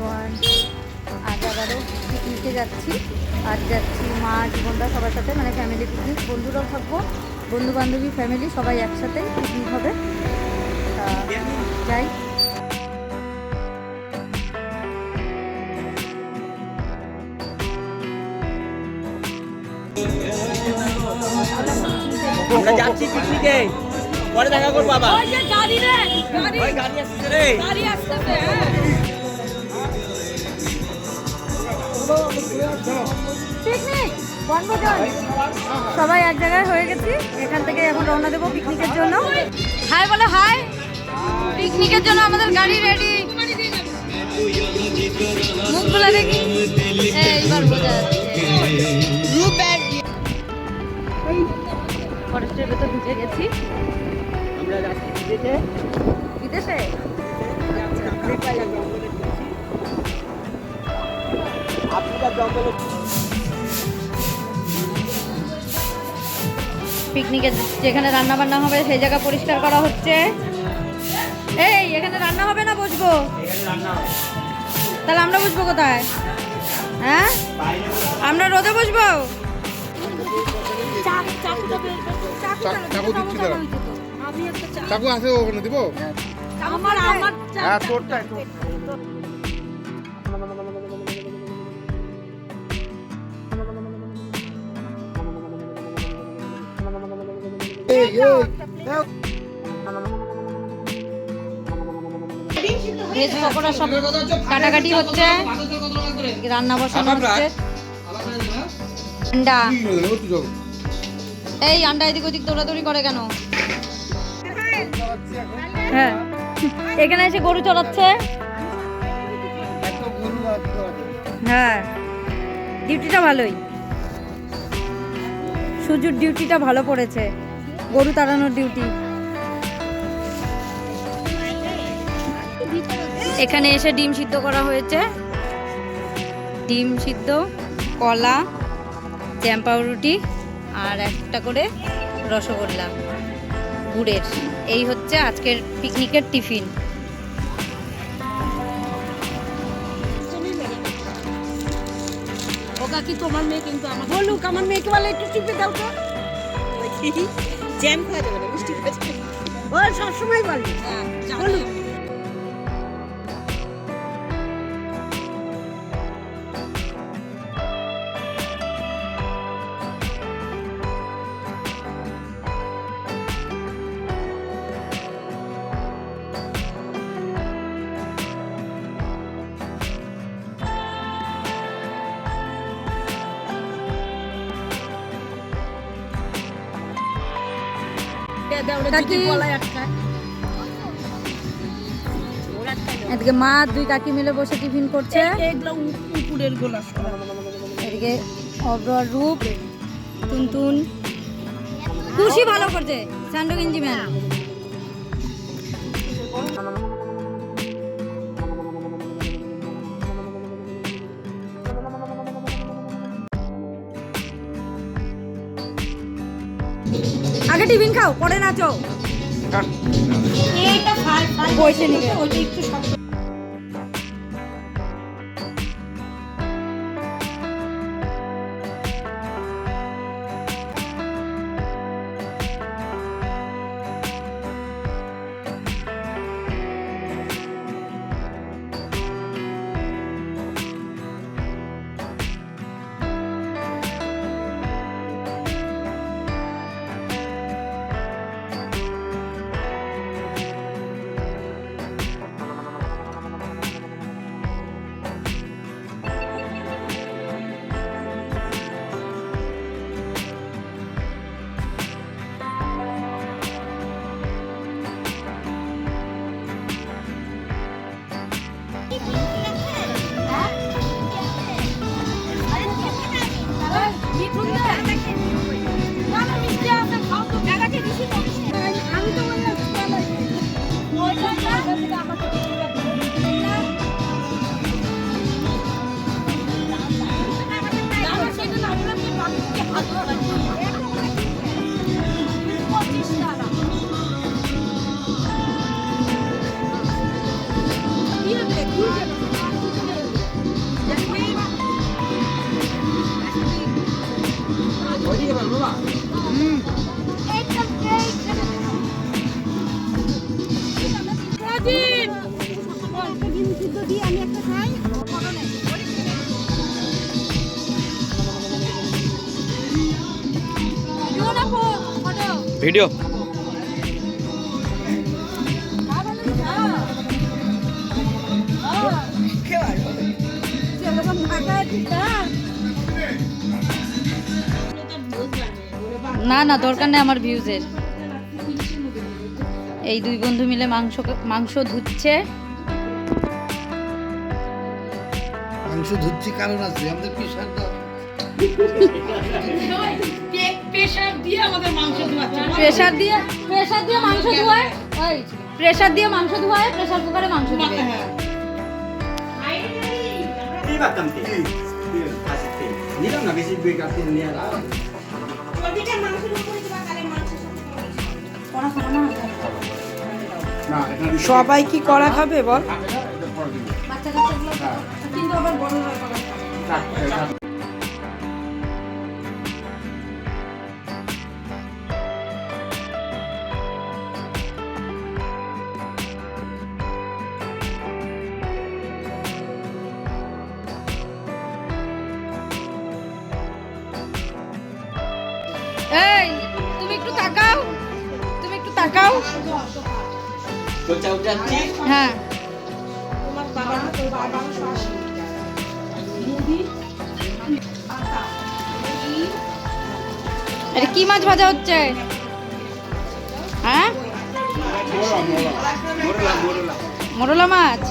Everyone. আজ আবারও পিকনিকে যাচ্ছি। আজ যাচ্ছি মা, জীবনদা সবার সাথে, মানে ফ্যামিলি পিকনিক। বন্ধুরাও থাকবো, বন্ধু বান্ধবী ফ্যামিলি সবাই একসাথে পিকনিক হবে। যাই। আমরা যাচ্ছি পিকনিকে, পরে দেখা করবো আবার। ওই যে গাড়ি রে, গাড়ি আসছে রে, গাড়ি আসছে। পিকনিক বনভোজন সবাই এক জায়গায় হয়ে গেছি। এখান থেকে এখন রওনা দেবো পিকনিকের জন্য। হাই বলে হাই। পিকনিকের জন্য আমাদের গাড়ি রেডি। মুখগুলো দেখি, এইবার বোঝা যাচ্ছে। ফরেস্টের ভেতর ঢুকে গেছি। আমরা যাচ্ছি বিদেশে। বিদেশে আফ্রিকার জঙ্গলে। পিকনিকে যেখানে রান্না বান্না হবে সেই জায়গা পরিষ্কার করা হচ্ছে। এই এখানে রান্না হবে না, বসবো? তাহলে আমরা বসবো কোথায়? হ্যাঁ, আমরা রোদে বসবো। চাকু আছে ওখানে দিব। ভেজ পকোড়া সব কাটাকাটি হচ্ছে, রান্না বসানো হচ্ছে। আন্ডা, এই আন্ডা এদিক ওদিক দৌড়াদৌড়ি করে কেন? হ্যাঁ, এখানে এসে গরু চড়াচ্ছে। হ্যাঁ, ডিউটিটা ভালোই, সুজুর ডিউটিটা ভালো পড়েছে, গরু তাড়ানোর ডিউটি। এখানে এসে ডিম সিদ্ধ করা হয়েছে, ডিম সিদ্ধ, কলা, জ্যাম পাউরুটি আর একটা করে রসগোল্লা গুড়ের। এই হচ্ছে আজকের পিকনিকের টিফিন। ওকা কি তোমার মেয়ে, কিন্তু আমার বলুক আমার মেয়েকে বলে একটু টিপে দাও তো। জ্যাম খাওয়া যাবে না, মিষ্টি খাওয়া যাবে। ও সবসময় বলবে বলুক। এদিকে মা দুই কাকি মিলে বসে টিফিন করছে। এদিকে অব্র আর রূপ, টুনটুন, খুশি ভালো করছে, স্যান্ডো গেঞ্জি ম্যান। আগে টিফিন খাও, পরে নাচো। বসে নিবে ওইটা একটু শক্ত। ভিডিও না না দরকার নেই আমার ভিউজের। এই দুই বন্ধু মিলে মাংস ধুচ্ছে। মাংস ধুচ্ছি কারণ আছে আমাদের প্রেশারটা প্রেশার দিয়ে আমাদের মাংস ধোয়াচ্ছে। প্রেসার দিয়ে মাংস ধোয়ায়, ওই প্রেসার দিয়ে মাংস ধোয়ায়, প্রেসার কুকারে মাংস দিবে। নিলাম না বেশি নিয়ে সবাই কি করা খাবে বল? বাচ্চা কাচ্চাগুলো কিন্তু আবার বড়রা করা খাবে। এই তুমি একটু তাকাও, তুমি একটু তাকাও। হ্যাঁ আরে কি মাছ ভাজা হচ্ছে? হ্যাঁ মোরলা মাছ।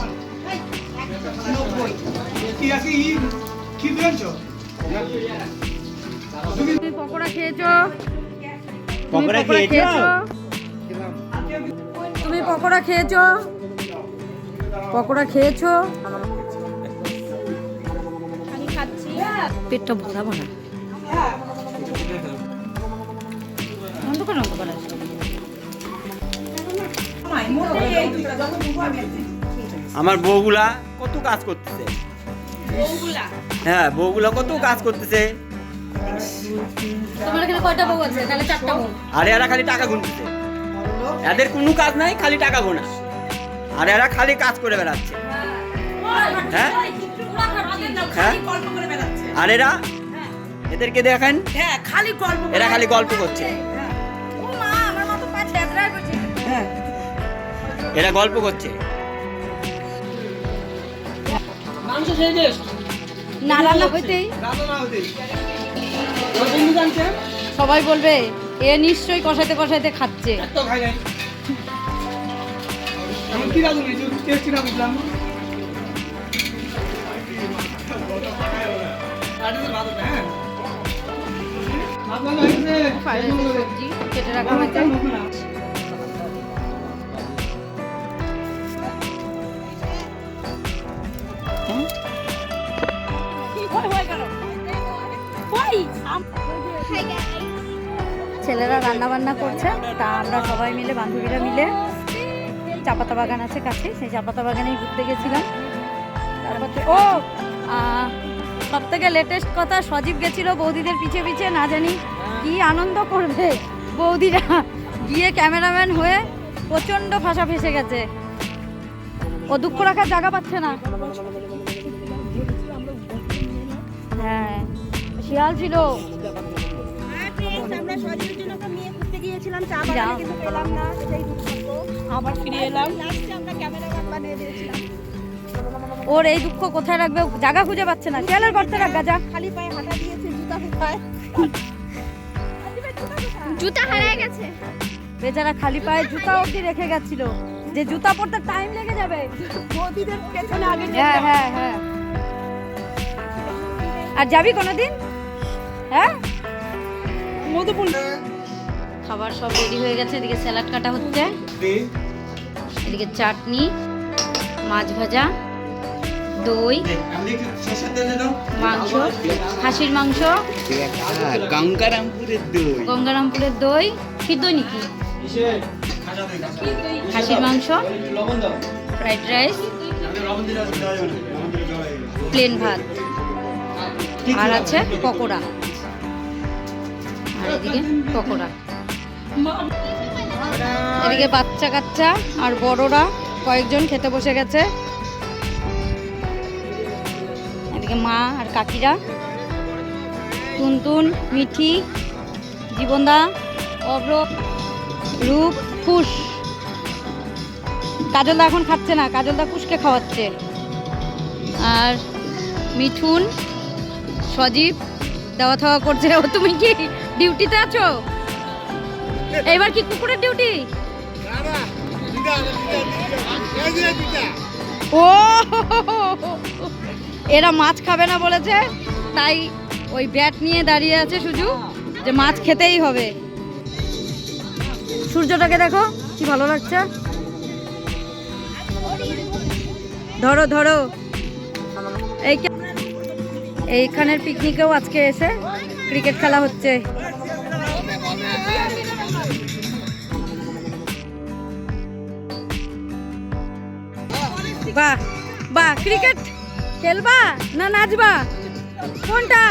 তুমি পকোড়া খেয়েছো? পকোড়া খেয়েছো? তুমি পকোড়া খেয়েছো? পকোড়া খেয়েছো? আমি খাচ্ছি। পেটটা ভরাবো না। অন্ধকার অন্ধকার আছে। আমার বউগুলা কত কাজ করতেছে। হ্যাঁ বউগুলা কত কাজ করতেছে। তোমার এখানে কয়টা বউ আছে? তাহলে 4টা বউ। আর এরা খালি টাকা গুনতেছে। এদের কোনো কাজ নাই, খালি টাকা গোনা। আর এরা খালি কাজ করে বেড়াচ্ছে। হ্যাঁ হ্যাঁ আর এরা এদেরকে দেখেন, হ্যাঁ খালি গল্প, এরা খালি গল্প করছে। ও মা আমার মতো পা ড্যাডরাই করছে। হ্যাঁ এরা গল্প করছে। মাংস শেষ দেশ না রান্না হইতেই রান্না হতেই বন্ধু জানছে সবাই বলবে এ নিশ্চয়ই কষাইতে কষাইতে খাচ্ছে। এত খাই নাই। আমি কি রাখুন এই টেস্ট না বুঝলাম ফ্রাইড রাইসের সবজি কেটে রাখা হয়েছে। ছেলেরা রান্না বান্না করছে, তা আমরা সবাই মিলে বান্ধবীরা মিলে চাপাতা বাগান আছে কাছে, সেই চাপাতা বাগানেই ঘুরতে গেছিলাম। তারপর ও সব থেকে লেটেস্ট কথা, সজীব গেছিল বৌদিদের পিছে পিছে, না জানি কি আনন্দ করবে বৌদিরা, গিয়ে ক্যামেরাম্যান হয়ে প্রচণ্ড ফাঁসা ফেসে গেছে। ও দুঃখ রাখার জায়গা পাচ্ছে না। হ্যাঁ শিয়াল ছিল। আমরা সজীবের জন্য একটা মেয়ে খুঁজতে গিয়েছিলাম, চা যা। বাগানে কিন্তু পেলাম না, সেটাই দুঃখ। আবার ফিরে এলাম, লাস্টে আমরা ক্যামেরাম্যান বানিয়ে দিয়েছিলাম। ওর এই দুঃখ কোথায় রাখবে, জায়গা খুঁজে পাচ্ছে না। শিয়ালের গর্তে রাখা যা। খালি পায়ে হাঁটা দিয়েছে, জুতা কোথায়? জুতা হারিয়ে গেছে। বেচারা খালি পায়ে জুতা অবধি রেখে গেছিল, যে জুতা পরতে টাইম লেগে যাবে। বৌদিদের পেছনে আগে হ্যাঁ হ্যাঁ হ্যাঁ। আর যাবি কোনোদিন? হ্যাঁ মধুপুর খাবার সব রেডি হয়ে গেছে। এদিকে স্যালাড কাটা হচ্ছে, এদিকে চাটনি, মাছ ভাজা, দই, মাংস, খাসির মাংস, গঙ্গারামপুরের দই। গঙ্গারামপুরের দই, ক্ষীর দই নাকি, খাসির মাংস, ফ্রাইড রাইস, প্লেন ভাত, আর আছে পকোড়া। আর এদিকে পকোড়া। এদিকে বাচ্চা কাচ্চা আর বড়রা কয়েকজন খেতে বসে গেছে। এদিকে মা আর কাকিরা, টুনটুন, মিঠি, জীবনদা, অব্র, রূপ কুশ। কাজলদা এখন খাচ্ছে না, কাজলদা কুশকে খাওয়াচ্ছে। আর মিঠুন, সজীব দেওয়া থাওয়া করছে। ও তুমি কি ডিউটিতে আছো? এবার কি কুকুরের ডিউটি? ও এরা মাছ খাবে না বলেছে, তাই ওই ব্যাট নিয়ে দাঁড়িয়ে আছে শুধু, যে মাছ খেতেই হবে। সূর্যটাকে দেখো কি ভালো লাগছে। ধরো ধরো। এইখানের পিকনিকেও আজকে এসে ক্রিকেট খেলা হচ্ছে। বাহ বাহ, ক্রিকেট খেলবা না নাচবা, কোনটা?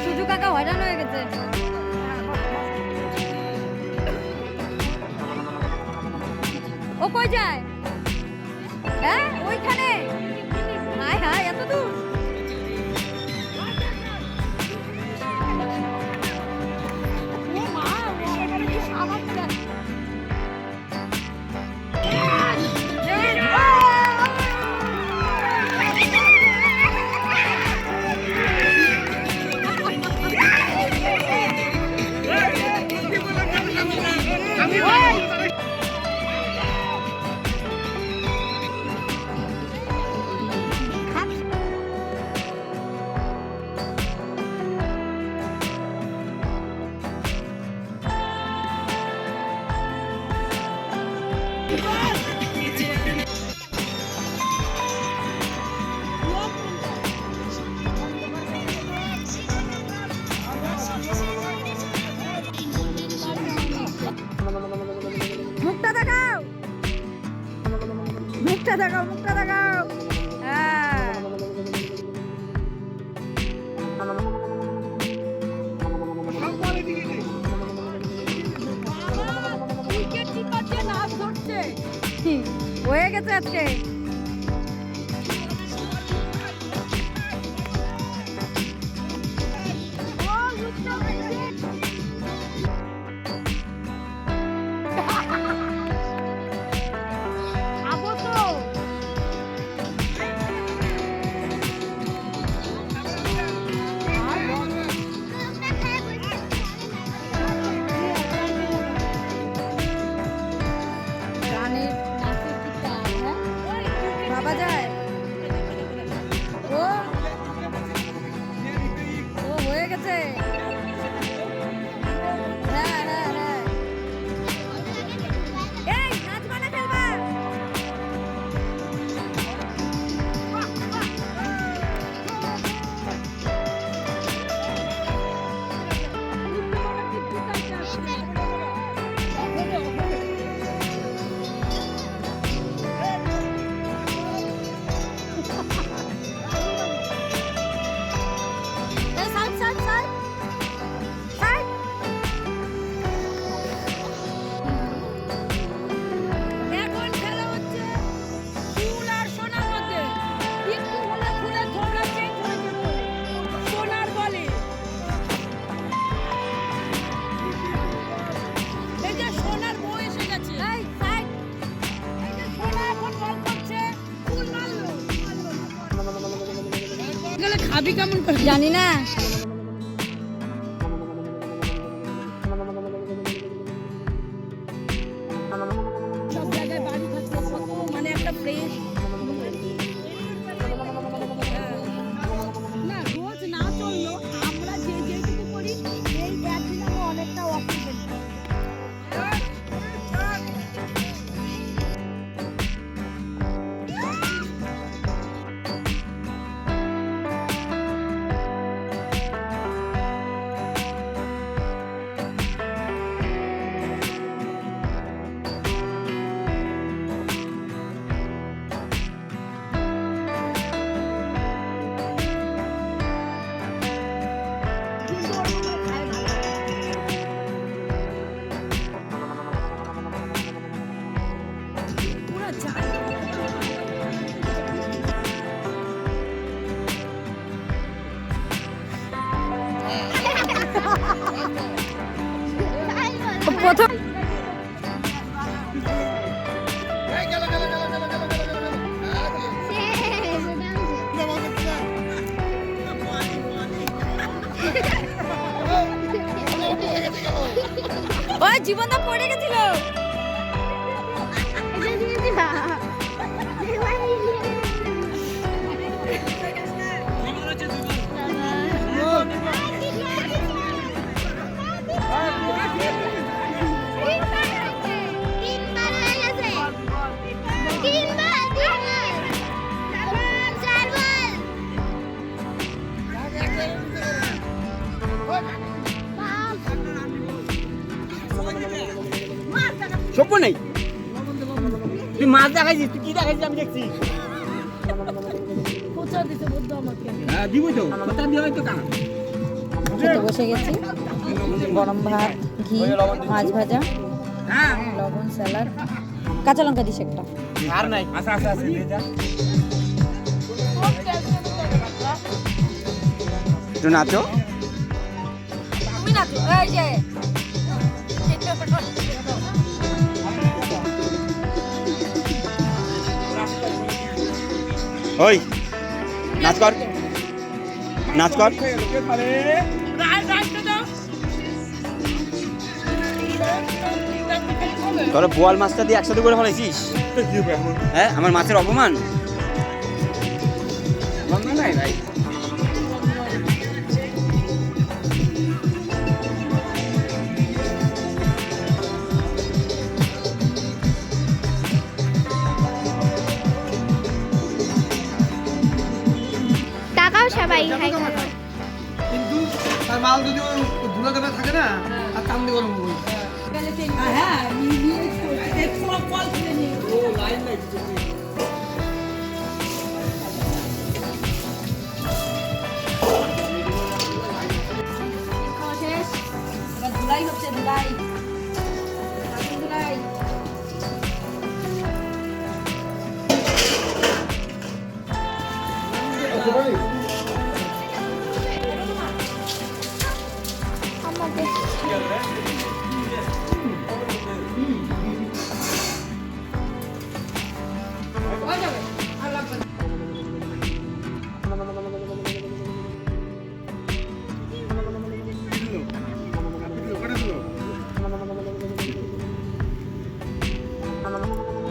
সুজু কাকা হয়রান হয়ে গেছে। ও কই যায়? হ্যাঁ ওইখানে। হায় হায় এত দূর। মুখটা দেখাও, মুখটা দেখাও, মুখটা দেখাও। হ্যাঁ হয়ে গেছে আজকে। বাবা যায় ও ও হয়ে গেছে। হ্যাঁ হ্যাঁ হ্যাঁ, এই নাচবা না খেলবা? খাবি কেমন করে জানি না। সব জায়গায় বাড়ি থাকতে মানে একটা ফ্রেশ না, রোজ না চললো আমরা যে যেটুকু করি এই একদিন অনেকটা অক্সিজেন। প্রথম ওই জীবনটা পড়ে গেছিল। সভ্য নেই, তুই মাছ দেখাইছিস, তুই কি দেখাইছিস আমি দেখছি। হ্যাঁ দিবই তো, কোথা দিয়ে হয়তো কানা। খেতে বসে গেছি, গরম ভাত, ঘি, মাছ ভাজা, হ্যাঁ লবণ, স্যালাড, কাঁচা লঙ্কা দিস একটা। আর নাই, আচ্ছা আচ্ছা আচ্ছা দিয়ে যা। একটু নাচো। তুমি না তো এই যে ওই নাচ কর, নাচ কর। তোরা বোয়াল মাছটা দিয়ে একসাথে করে ফেলাইছিস? হ্যাঁ আমার মাছের অপমান। নাই ভাই, টাকাও সবাই খাই কিন্তু তার মাল যদি ধুলা দেবে থাকে না আর কাম দিয়ে গরম হবে। ধুলাই হচ্ছে, ধুলাই ধুলাই।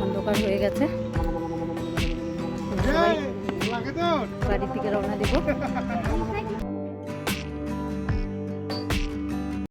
অন্ধকার হয়ে গেছে, সবাই বাড়ির দিকে রওনা দেবো।